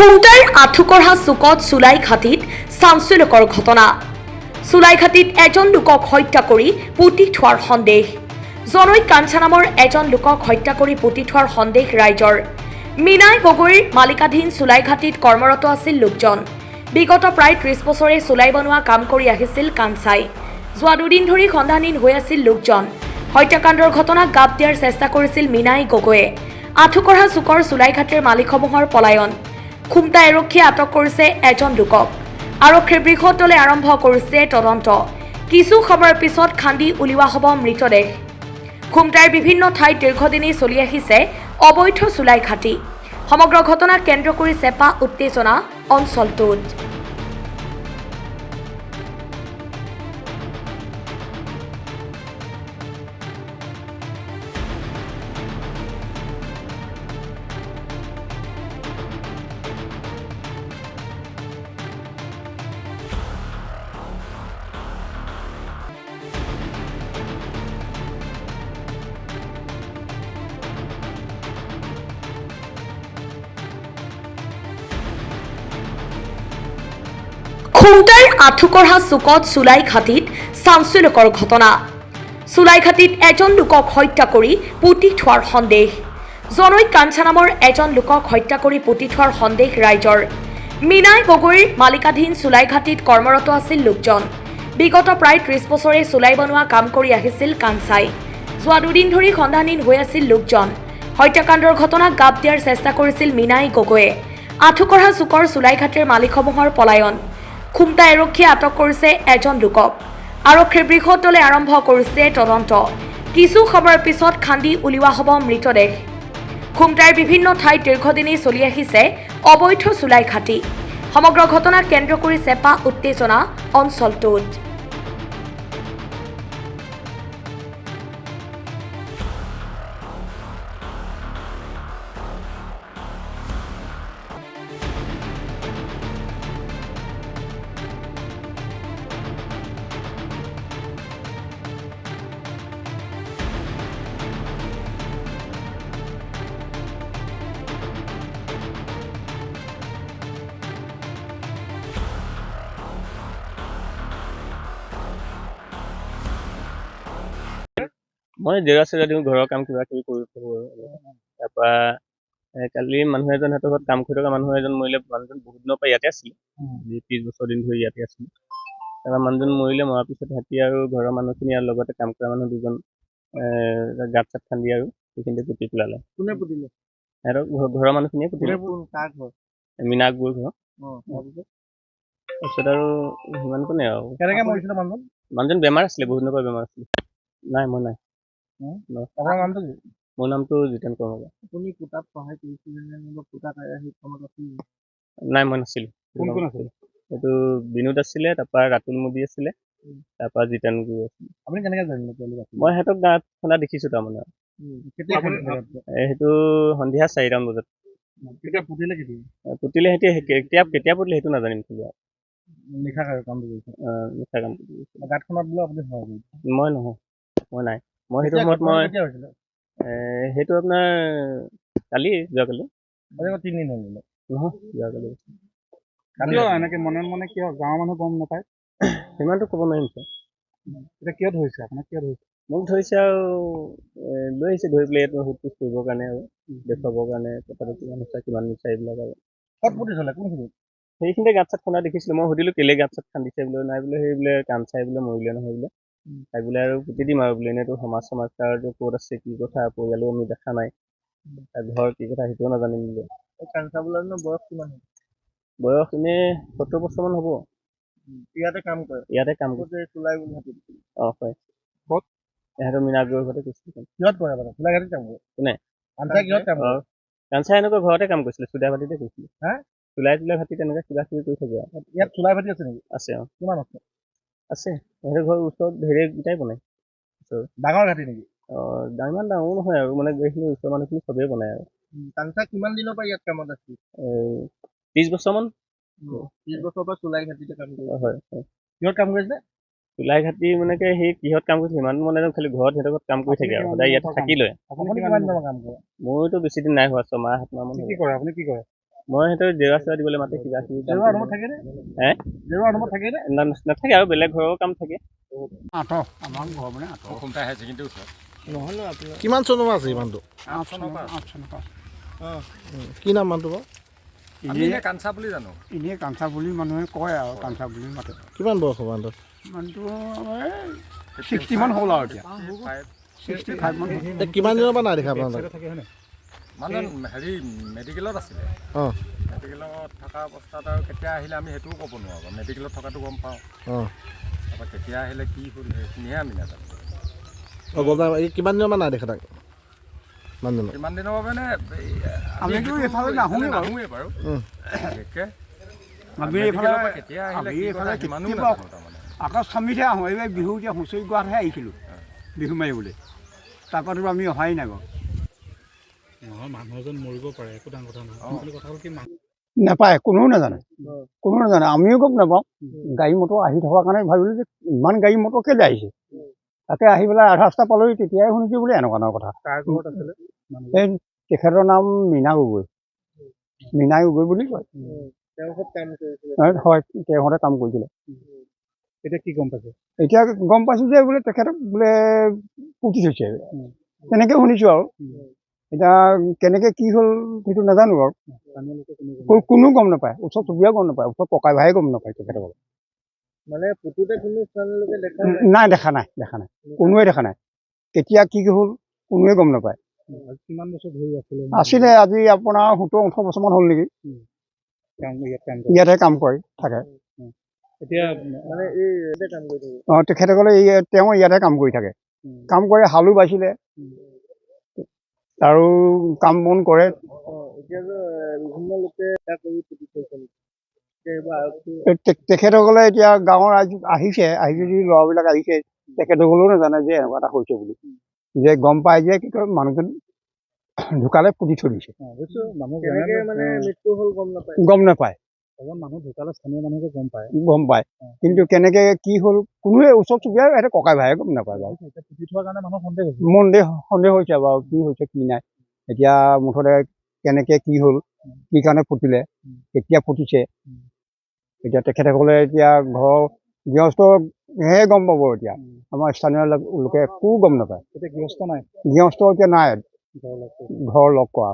খুমটাইৰ আঠুকঢ়া চুকত চুলাইঘাটীত চাঞ্চল্যকৰ ঘটনা। চুলাইঘাটীত এজন লোকক হত্যা কৰি পুতি থোৱাৰ সন্দেহ। জনৈক কাঞ্চা নামৰ এজন লোকক হত্যা কৰি পুতি থোৱাৰ সন্দেহ ৰাইজৰ। মীনাই গগৈৰ মালিকাধীন চুলাইঘাটীত কৰ্মৰত আছিল লোকজন। বিগত প্ৰায় 30 বছৰে চুলাই বনোৱা কাম কৰি আহিছিল কাঞ্চাই। যোৱা দুদিন ধৰি সন্ধানহীন হৈ আছিল লোকজন। হত্যাকাণ্ডৰ ঘটনাক গাপ দিয়াৰ চেষ্টা কৰিছিল মীনাই গগৈয়ে। আঠুকঢ়া চুকৰ চুলাইঘাটীৰ মালিকসমূহৰ পলায়ন। খুমটা আৰক্ষীয়ে আটক কৰিছে এজন লোকক। আৰক্ষীৰ বৃহৎ দলে আৰম্ভ কৰিছে তদন্ত। কিছু সময়ৰ পিছত খান্দি উলিওৱা হ'ব মৃতদেহ। খুমটাৰ বিভিন্ন ঠাইত দীৰ্ঘদিনেই চলি আহিছে অবৈধ চুলাইঘাটী। সমগ্ৰ ঘটনাক কেন্দ্ৰ কৰি চেপা উত্তেজনা অঞ্চলটোত। খুমটাইৰ আঠুকঢ়া চুকত চুলাইঘাটীত চাঞ্চল্যকৰ ঘটনা। চুলাইঘাটীত এজন লোকক হত্যা কৰি পুতি থোৱাৰ সন্দেহ। জনৈক কাঞ্চা নামৰ এজন লোকক হত্যা কৰি পুতি থোৱাৰ সন্দেহ ৰাইজৰ। মীনাই গগৈৰ মালিকাধীন চুলাইঘাটীত কৰ্মৰত আছিল লোকজন। বিগত প্ৰায় 30 বছৰে চুলাই বনোৱা কাম কৰি আহিছিল কাঞ্চাই। যোৱা দুদিন ধৰি সন্ধানহীন হৈ আছিল লোকজন। হত্যাকাণ্ডৰ ঘটনাক গাপ দিয়াৰ চেষ্টা কৰিছিল মীনাই গগৈয়ে। আঠুকঢ়া চুকৰ চুলাইঘাটীৰ মালিকসমূহৰ পলায়ন। খুমটা আৰক্ষীয়ে আটক কৰিছে এজন লোকক। আৰক্ষীৰ বৃহৎ দলে আৰম্ভ কৰিছে তদন্ত। কিছু সময়ৰ পিছত খান্দি উলিওৱা হ'ব মৃতদেহ। খুমটাৰ বিভিন্ন ঠাইত দীৰ্ঘদিনেই চলি আহিছে অবৈধ চুলাইঘাটী। সমগ্ৰ ঘটনাক কেন্দ্ৰ কৰি চেপা উত্তেজনা অঞ্চলটোত। মই জেগা চেগা দিওঁ, ঘৰৰ কাম কিবা কিবি কৰি থাকোঁ আৰু। তাৰপৰা কালি মানুহ এজন সিহঁতৰ ঘৰত কাম কৰি থকা মানুহ এজন মৰিলে। মানুহজন বহুত দিনৰ পৰা ইয়াতে আছিলে, 30 বছৰ দিন ধৰি ইয়াতে আছিলে। তাৰপৰা মানুহজন মৰিলে, মৰাৰ পিছত সিহঁতি আৰু ঘৰৰ মানুহখিনি আৰু লগতে কাম কৰা মানুহ দুজন গাঁত চাত খান্দি আৰু সেইখিনিতে পুতি পেলালে। কোনে পুতিলে? সিহঁতৰ ঘৰৰ মানুহখিনিয়ে পুতিলে। কাৰ ঘৰ? মীনা গগৈৰ ঘৰ। তাৰপিছত তাৰপিছত আৰু সিমান কোনে আৰু। কেনেকে মৰিছিলে মানুহজন? মানুহজন বেমাৰ আছিলে, বহুত দিনৰ পৰা বেমাৰ আছিলে। নাই, মই নাই। আপোনাৰ নামটো কি? মোৰ নামটো জিতেন কৰ্মকাৰ। আপুনি কোটাত সহায় কৰিছিলে নে কোটাত সেই কামত আছিল? নাই, মই নাছিলোঁ। কোন কোন আছিল? এইটো বিনোদ আছিলে, তাৰপৰা ৰাতুল মোদী আছিলে, তাৰপৰা জিতেন গগৈ আছিলে। আপুনি কেনেকে জানিলে তেওঁলোক আছিল? মই সিহঁতক গাঁত খন্দা দেখিছোঁ তাৰমানে। কেতিয়া সেইটো সন্ধিয়া 4টামান বজাত। কেতিয়া পুতিলে? কেতিয়া পুতিলে সিহঁতি কেতিয়া পুতিলে সেইটো নাজানিম খালি আৰু। নিশা কামটো কৰিছে? মিছা কাম গাঁতখনত বোলে আপুনি সহায় কৰিছে? মই নহয়, মই নাই। মই সেইটো সময়ত কেতিয়া হৈছিলে? সেইটো আপোনাৰ যোৱাকালি। 3 দিন হ'ল বোলে? নহয়, যোৱাকালি। কিয় এনেকে মনে মনে কিয় গাঁৱৰ মানুহ গম নাপায়? সিমানটো ক'ব নোৱাৰিম ছাৰ। এতিয়া কিয় ধৰিছে আপোনাক? কিয় ধৰিছে? মোক ধৰিছে আৰু লৈ আহিছে, ধৰি পেলাই ইয়াত সোধ-পোছ কৰিবৰ কাৰণে আৰু দেখুৱাবৰ কাৰণে কথাটো কিমান সঁচা কিমান মিছা এইবিলাক আৰু। ক'ত পুতিছিলে? কোনখিনিত? সেইখিনিতে গাঁত চাত খন্দা দেখিছিলোঁ। মই সুধিলোঁ কেলে গাঁত চাত খান্দিছে বোলে। নাই বোলে সেই বোলে কাঞ্চাই বোলে মৰিলে নহয় বোলে, তাই বোলে আৰু পুতি দিম আৰু বোলে। এনেইতো সমাজ তাৰতো ক'ত আছে কি কথা, পৰিয়ালো আমি দেখা নাই, তাৰ ঘৰ কি কথা সেইটোও নাজানিম বোলে। কাঞ্চা বোলাৰ বয়স কিমান? বয়স এনেই 70 বছৰমান হ'ব। ইয়াতে কাম কৰে? ইয়াতে কাম কৰে। চুলাই বুলি হয়। ক'ত? ইহঁতৰ মীনা গগৈৰ ঘৰতে গৈছিলে। কিহত কৰে মানে? চুলাইঘাটীত কাম কৰে? কোনে? কাঞ্চা কিহত কাম কৰে? কাঞ্চাই এনেকুৱা ঘৰতে কাম কৰিছিলে, চুলাই ভাটিতে কৰিছিলে। হা? চুলাই ভাটি তেনেকৈ কিবা কিবি কৰি থাকে আৰু। ইয়াত চুলাই ভাটি আছে নেকি? আছে। কিমান আছে? আছে। সিহঁতৰ ঘৰৰ ওচৰত ঢেৰেকেইটাই বনায়। ডাঙৰ ঘাটি নেকি? ইমান ডাঙৰ নহয় আৰু, মানে এইখিনি ওচৰৰ মানুহখিনি চবেই বনায় আৰু। কাঞ্চা কিমান দিনৰ পৰা ইয়াত কামত আছিল? 30 বছৰমান। 30 বছৰৰ পৰা চুলাই ঘাটিতে কাম কৰিছে? হয়। কিহত কাম কৰিছে? চুলাই ঘাটি মানে সেই কিহত কাম কৰিছে সিমান মানে খালি ঘৰত সিহঁতৰ ঘৰত কাম কৰি থাকে আৰু সদায় ইয়াত থাকি লয়। আপুনি কিমান দিনৰ কাম কৰে? মইতো বেছি দিন নাই হোৱা, 6 মাহ 7 মাহ মান। কি কৰে আপুনি? কি কৰে? মই সিহঁতৰ জেওৰা চেওৰা দিবলৈ মাতে কিবা কিবি কাম জেওৰা কৰিব। থাকে নে হে জেওৰা থাকে নে নাথাকে আৰু বেলেগ ঘৰৰ কাম থাকে। আঁতৰ আমাৰ ঘৰ মানে আঁতৰ খুমটাই হাই ছেকেণ্ডেৰী ওচৰত নহ'লেও আপোনাৰ কিমান চনৰ পৰা আছে ইমানটো 8 চনৰ পৰা কি নাম মানুহটো বাৰু আমি এনে কাঞ্চা বুলি জানো এনেই কাঞ্চা বুলি মানুহে কয় আৰু কাঞ্চা বুলি মাতে কিমান বয়স হ'ব মানুহটো মানুহটো 60 মান হ'ল আৰু এতিয়া 65 মান এই কিমান দিনৰ পৰা নাই দেখা আপোনালোকে মানুহজন হেৰি মেডিকেলত আছিলে অঁ মেডিকেলত থকা অৱস্থাত আৰু কেতিয়া আহিলে আমি সেইটোও ক'ব নোৱাৰোঁ মেডিকেলত থকাটো গম পাওঁ অঁ তাৰপৰা কেতিয়া আহিলে কি হ'ল সেইখিনিহে আমি নাজানো অঁ গজা এই কিমান দিনৰ পৰা নাই দেখা তাক মানুহজনক কিমান দিনৰ বাবে নে আমিতো এইফালে নাহোঁৱে বাৰু বিশেষকৈ আমি এইফালে কেতিয়া আহিলে আমি কি এইফালে কথা সিমানো কেতিয়াবা নাজানো তাৰমানে আগষ্টমীতহে আহোঁ এইবাৰ বিহু এতিয়া হুঁচৰি গোৱাতহে আহিছিলোঁ বিহু মাৰিবলৈ তাৰপৰাতো আমি অহাই নাই বাৰু নহয় মানুহ এজন মৰিব পাৰে একো ডাঙৰ কথা নহয় কিন্তু কথা হ'ল কি নাপায় কোনেও নাজানে আমিও গম নাপাওঁ গাড়ী মটৰ আহি থকাৰ কাৰণে ভাবিলোঁ যে ইমান গাড়ী মটৰ কেলৈ আহিছে তাকে আহি পেলাই আধা ৰাস্তা পালোহি তেতিয়াই শুনিছোঁ বোলে এনেকুৱা কথা কাৰ ঘৰত আছিলে এই তেখেতৰ নাম মীনা গগৈ বুলি কয় তেওঁৰ ঘৰত কাম কৰিছিলে হয় তেওঁহঁতে কাম কৰিছিলে এতিয়া কি গম পাইছে এতিয়া গম পাইছোঁ যে বোলে তেখেতক বোলে পুতি থৈছে তেনেকৈ শুনিছোঁ আৰু এতিয়া কেনেকৈ কি হ'ল সেইটো নাজানো বাৰু স্থানীয় লোকে কোনো কোনো গম নাপায় ওচৰ চুবুৰীয়াও গম নাপায় ওচৰ ককাই ভাইয়ে গম নাপায় তেখেতক মানে পুতুতে কোনো স্থানীয় লোকে দেখা নাই দেখা নাই কোনোৱে দেখা নাই কেতিয়া কি হ'ল কোনোৱে গম নাপায় কিমান বছৰ ধৰি আছিলে আজি আপোনাৰ 17-18 বছৰমান হ'ল নেকি ইয়াতে কাম কৰি থাকে এতিয়া মানে এই কাম কৰি থাকে অঁ তেখেতসকলে তেওঁ ইয়াতে কাম কৰি থাকে কাম কৰি হালো বাইছিলে আৰু কাম বন কৰে এতিয়া যে বিভিন্ন লোকে কৰি পুতি থৈছে তেখেতসকলে এতিয়া গাঁৱৰ আহিছে যদি ল'ৰাবিলাক আহিছে তেখেতসকলেও নাজানে যে এনেকুৱা এটা হৈছে বুলি যে গম পায় যে কি কয় মানুহজন ঢুকালে পুতি থৈ দিছে মানুহ মানে মৃত্যু হ'ল গম নাপায় এজন মানুহ ঢুকালে স্থানীয় মানুহে গম পায় কিন্তু কেনেকৈ কি হ'ল কোনোৱে ওচৰ চুবুৰীয়া এটা ককাই ভাইয়ে গম নাপায় বাৰু পুতি থোৱাৰ কাৰণে মানুহ সন্দেহ হৈছে সন্দেহ হৈছে বাৰু কি হৈছে কি নাই এতিয়া মুঠতে কেনেকৈ কি হ'ল কি কাৰণে পুতিলে কেতিয়া পুতিছে এতিয়া তেখেতসকলে এতিয়া ঘৰৰ গৃহস্থহে গম পাব এতিয়া আমাৰ স্থানীয় লোকে একো গম নাপায় এতিয়া গৃহস্থ নাই গৃহস্থ এতিয়া নাই ঘৰ লগ কৰা